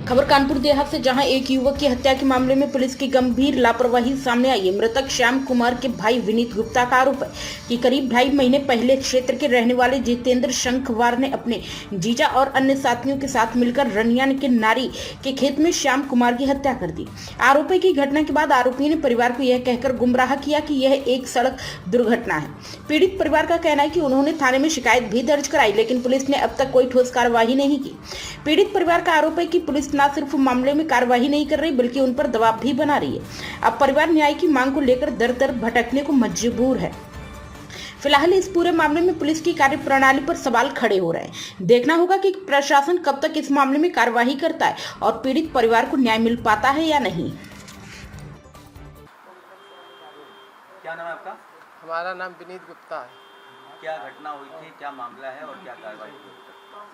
खबर कानपुर देहात से, जहां एक युवक की हत्या के मामले में पुलिस की गंभीर लापरवाही सामने आई है। मृतक श्याम कुमार के भाई विनीत गुप्ता का आरोप है कि करीब 2.5 महीने पहले क्षेत्र के रहने वाले जितेंद्र शंखवार ने अपने जीजा और अन्य साथियों के साथ मिलकर रनिया के नारी के खेत में श्याम कुमार की हत्या कर दी। आरोप है कि घटना के बाद आरोपी ने परिवार को यह कहकर गुमराह किया कि यह एक सड़क दुर्घटना है। पीड़ित परिवार का कहना है कि उन्होंने थाने में शिकायत भी दर्ज कराई, लेकिन पुलिस ने अब तक कोई ठोस कार्रवाई नहीं की। पीड़ित परिवार का आरोप है कि पुलिस न सिर्फ मामले में कार्रवाई नहीं कर रही, बल्कि उन पर दबाव भी बना रही है। अब परिवार न्याय की मांग को लेकर दर दर भटकने को मजबूर है। फिलहाल इस पूरे मामले में पुलिस की कार्यप्रणाली पर सवाल खड़े हो रहे हैं। देखना होगा कि प्रशासन कब तक इस मामले में कार्यवाही करता है और पीड़ित परिवार को न्याय मिल पाता है या नहीं। क्या नाम है आपका? हमारा नाम विनीत गुप्ता है। क्या घटना हुई थी, क्या मामला है और क्या कार्रवाई हुई?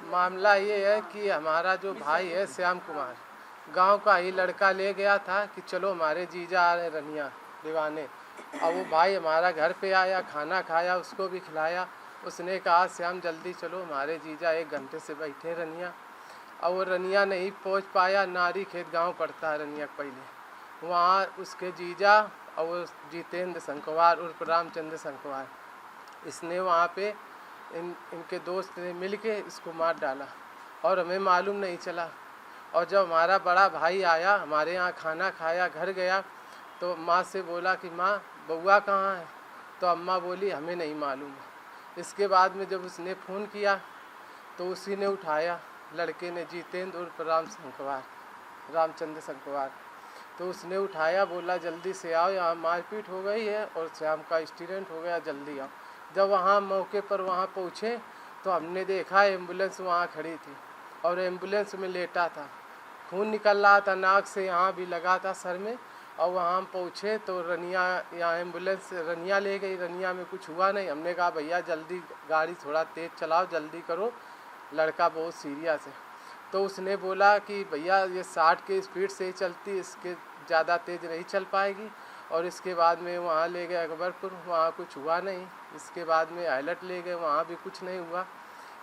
मामला ये है कि हमारा जो भाई है श्याम कुमार, गांव का ही लड़का ले गया था कि चलो हमारे जीजा आ रहे रनिया दीवाने। और वो भाई हमारा घर पे आया, खाना खाया, उसको भी खिलाया। उसने कहा श्याम जल्दी चलो, हमारे जीजा 1 घंटे से बैठे रनिया। और वो रनिया नहीं पहुंच पाया। नारी खेत गांव पड़ता है रनिया पहले। वहाँ उसके जीजा और वो जितेंद्र शंखवार उर्फ रामचंद्र शंखवार, इसने वहाँ पे इनके दोस्त ने मिल के इसको मार डाला और हमें मालूम नहीं चला। और जब हमारा बड़ा भाई आया, हमारे यहाँ खाना खाया, घर गया, तो माँ से बोला कि माँ बउआ कहाँ है? तो अम्मा बोली हमें नहीं मालूम। इसके बाद में जब उसने फ़ोन किया तो उसी ने उठाया, लड़के ने, जितेंद्र उर्फ रामचंद्र शंखवार। तो उसने उठाया, बोला जल्दी से आओ, यहाँ मारपीट हो गई है और श्याम का एक्सीडेंट हो गया, जल्दी आओ। जब वहाँ मौके पर वहाँ पहुँचे तो हमने देखा एम्बुलेंस वहाँ खड़ी थी और एम्बुलेंस में लेटा था, खून निकल रहा था नाक से, यहाँ भी लगा था सर में। और वहाँ हम पहुँचे तो रनिया, यहाँ एम्बुलेंस रनिया ले गई। रनिया में कुछ हुआ नहीं। हमने कहा भैया जल्दी गाड़ी थोड़ा तेज़ चलाओ, जल्दी करो, लड़का बहुत सीरियस है। तो उसने बोला कि भैया ये 60 की स्पीड से ही चलती, इसके ज़्यादा तेज़ नहीं चल पाएगी। और इसके बाद में वहाँ ले गए अकबरपुर, वहाँ कुछ हुआ नहीं। इसके बाद में हाईलट ले गए, वहाँ भी कुछ नहीं हुआ।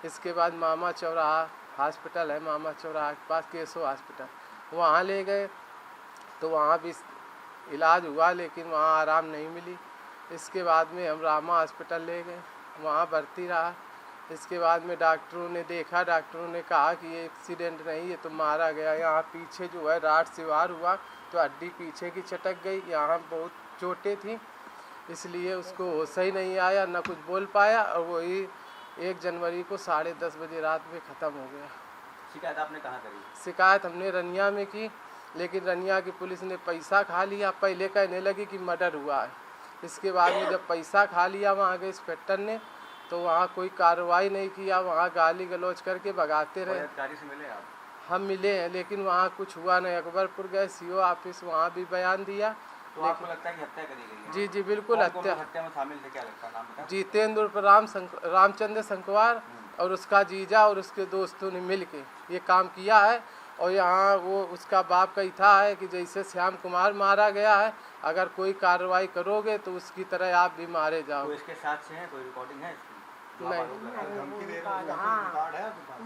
इसके बाद मामा चौराहा हॉस्पिटल है, मामा चौराहा के पास केशव हॉस्पिटल, वहाँ ले गए तो वहाँ भी इलाज हुआ, लेकिन वहाँ आराम नहीं मिली। इसके बाद में हम रामा हॉस्पिटल ले गए, वहाँ भर्ती रहा। इसके बाद में डॉक्टरों ने देखा, डॉक्टरों ने कहा कि ये एक्सीडेंट नहीं, ये तो मारा गया। यहाँ पीछे जो है राड से वार हुआ तो हड्डी पीछे की चटक गई, यहाँ बहुत चोटें थी, इसलिए उसको होश ही नहीं आया, ना कुछ बोल पाया। और वही 1 जनवरी को 10:30 बजे रात में ख़त्म हो गया। शिकायत आपने कहाँ करी? शिकायत हमने रनिया में की, लेकिन रनिया की पुलिस ने पैसा खा लिया। पहले कहने लगी कि मर्डर हुआ है। इसके बाद में जब पैसा खा लिया वहाँ के इंस्पेक्टर ने, तो वहाँ कोई कार्रवाई नहीं किया, वहाँ गाली गलौज करके भगाते रहे। अधिकारी से मिले आप? हम मिले हैं, लेकिन वहाँ कुछ हुआ नहीं। अकबरपुर गए, CO ऑफिस, वहाँ भी बयान दिया। तो आपको लगता है कि हत्या करी गई है? जी जी बिल्कुल हत्या में शामिल थे, क्या लगता है, नाम बता? जितेंद्र उर्फ रामचंद्र शंखवार और उसका जीजा और उसके दोस्तों ने मिल के ये काम किया है। और यहाँ वो उसका बाप का था है कि जैसे श्याम कुमार मारा गया है, अगर कोई कार्रवाई करोगे तो उसकी तरह आप भी मारे जाओ। तो इसके साथ से है, कोई रिकॉर्डिंग है इसकी?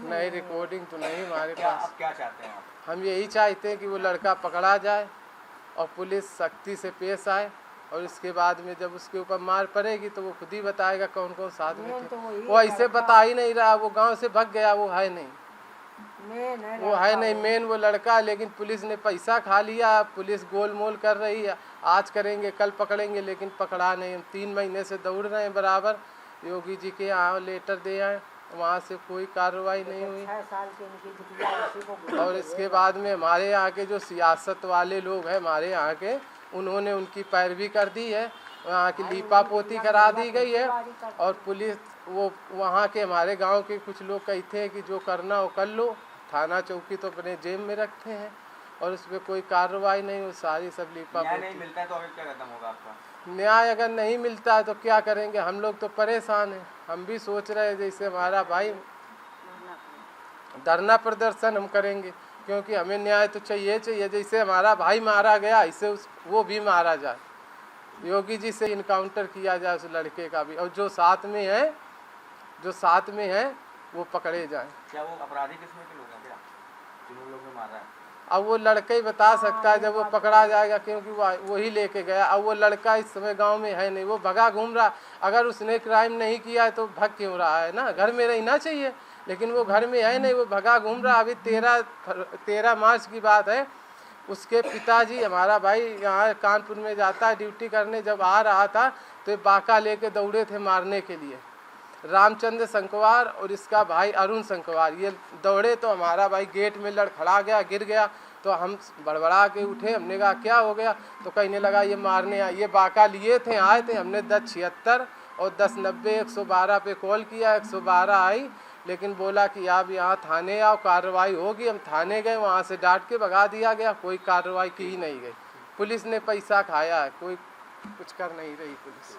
नहीं, रिकॉर्डिंग तो नहीं हमारे पास। आप क्या चाहते हैं आप? हम यही चाहते हैं कि वो लड़का पकड़ा जाए और पुलिस सख्ती से पेश आए। और इसके बाद में जब उसके ऊपर मार पड़ेगी तो वो खुद ही बताएगा कौन कौन साथ में थे। वो ऐसे बता ही नहीं रहा, वो गांव से भग गया, वो है नहीं, वो है नहीं मेन वो लड़का। लेकिन पुलिस ने पैसा खा लिया, पुलिस गोलमोल कर रही है, आज करेंगे कल पकड़ेंगे, लेकिन पकड़ा नहीं। हम 3 महीने से दौड़ रहे हैं बराबर, योगी जी के यहाँ लेटर दे आए, वहाँ से कोई कार्रवाई नहीं हुई। और इसके बाद में हमारे यहाँ के जो सियासत वाले लोग हैं हमारे यहाँ के, उन्होंने उनकी पैरवी कर दी है, वहाँ की लीपा पोती करा दी गई है। और पुलिस वो वहाँ के हमारे गांव के कुछ लोग कहते हैं कि जो करना हो कर लो, थाना चौकी तो अपने जेब में रखते हैं और उस पर कोई कार्रवाई नहीं, वो सारी सब लीपा पोती। नहीं मिलता है तो अभी क्या कदम होगा आपका? न्याय अगर नहीं मिलता है तो क्या करेंगे? हम लोग तो परेशान हैं। हम भी सोच रहे हैं जैसे हमारा भाई, धरना प्रदर्शन हम करेंगे, क्योंकि हमें न्याय तो चाहिए। जैसे हमारा भाई मारा गया, ऐसे वो भी मारा जाए, योगी जी से इनकाउंटर किया जाए उस लड़के का भी। और जो साथ में है वो पकड़े जाएं। क्या वो अपराधी किस्म के लोग हैं क्या, जिन लोगों ने मारा है? अब वो लड़का ही बता सकता है जब वो पकड़ा जाएगा, क्योंकि वही लेके गया। अब वो लड़का इस समय गांव में है नहीं, वो भगा घूम रहा। अगर उसने क्राइम नहीं किया है तो भग क्यों रहा है ना, घर में रहना चाहिए, लेकिन वो घर में है नहीं, वो भगा घूम रहा। अभी 13 मार्च की बात है, उसके पिताजी, हमारा भाई यहाँ कानपुर में जाता है ड्यूटी करने, जब आ रहा था तो बाका लेके दौड़े थे मारने के लिए। रामचंद्र संकवार और इसका भाई अरुण संकवार ये दौड़े तो हमारा भाई गेट में लड़खड़ा गया, गिर गया। तो हम बड़बड़ा के उठे, हमने कहा क्या हो गया, तो कहने लगा ये मारने आए। ये बाका लिए थे, आए थे। हमने 1076 और 1090 112 पे कॉल किया, 112 आई, लेकिन बोला कि आप यहाँ थाने आओ, कार्रवाई होगी। हम थाने गए, वहाँ से डांट के भगा दिया गया, कोई कार्रवाई की ही नहीं गई। पुलिस ने पैसा खाया है, कोई कुछ कर नहीं रही पुलिस।